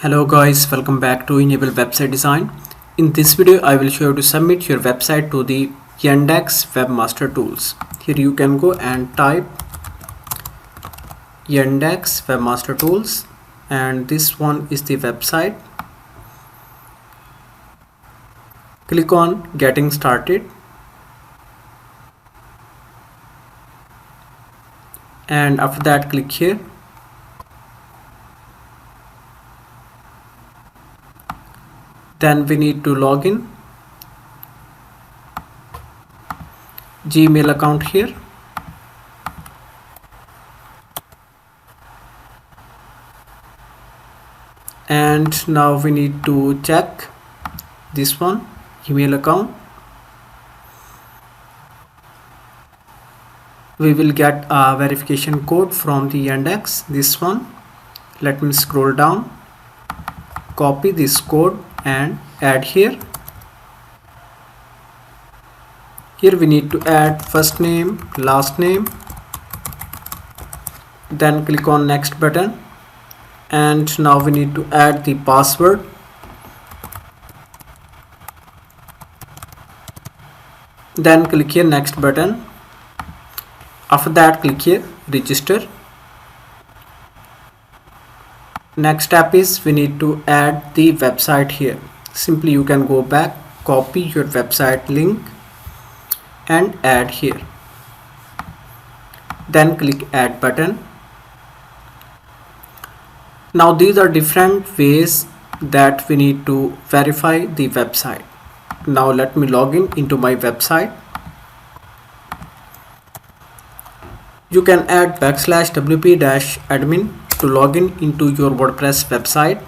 Hello guys, welcome back to Enable Website Design. In this video, I will show you to submit your website to the Yandex Webmaster tools. Here you can go and type Yandex Webmaster tools, and this one is the website. Click on Getting Started, and after that click here. Then we need to log in Gmail account here, and now we need to check this one, email account. We will get a verification code from the Yandex, this one. Let me scroll down, copy this code and add here. Here we need to add first name, last name, then click on next button, and now we need to add the password. Then click here next button. After that click here register. Next step is we need to add the website here. Simply you can go back, copy your website link and add here. Then click add button. Now these are different ways that we need to verify the website. Now let me log in into my website. You can add /wp-admin to log in into your WordPress website.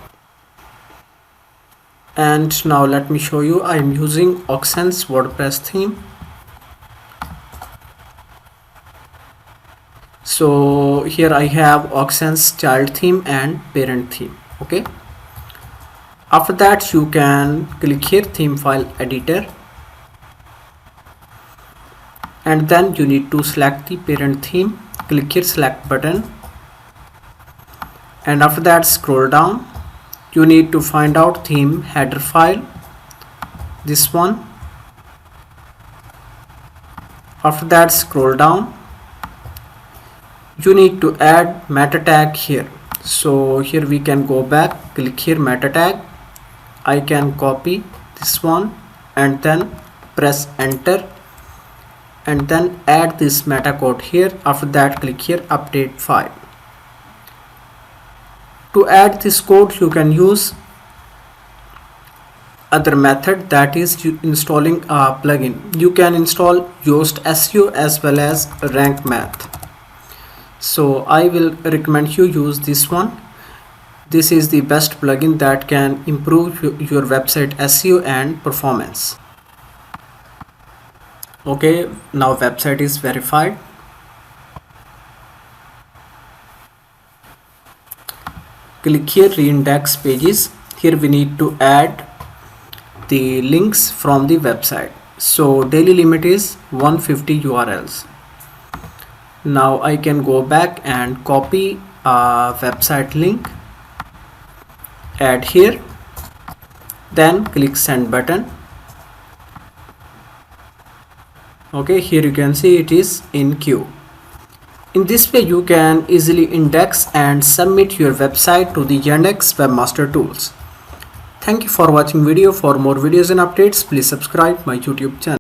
And now let me show you. I am using Oxen's WordPress theme. So here I have Oxen's child theme and parent theme. Okay. After that you can click here theme file editor, and then you need to select the parent theme. Click here select button, and after that scroll down. You need to find out theme header file, this one. After that scroll down. You need to add meta tag here. So here we can go back, click here meta tag. I can copy this one and then press enter, and then add this meta code here. After that click here update file. To add this code you can use other method, that is installing a plugin. You can install Yoast SEO as well as Rank Math. So I will recommend you use this one. This is the best plugin that can improve your website SEO and performance. Okay, now website is verified. Click here reindex pages. Here we need to add the links from the website. So daily limit is 150 URLs. Now I can go back and copy a website link, add here, then click send button. Okay, here you can see it is in queue. In this way you can easily index and submit your website to the Yandex Webmaster tools. Thank you for watching video. For more videos and updates, please subscribe my YouTube channel.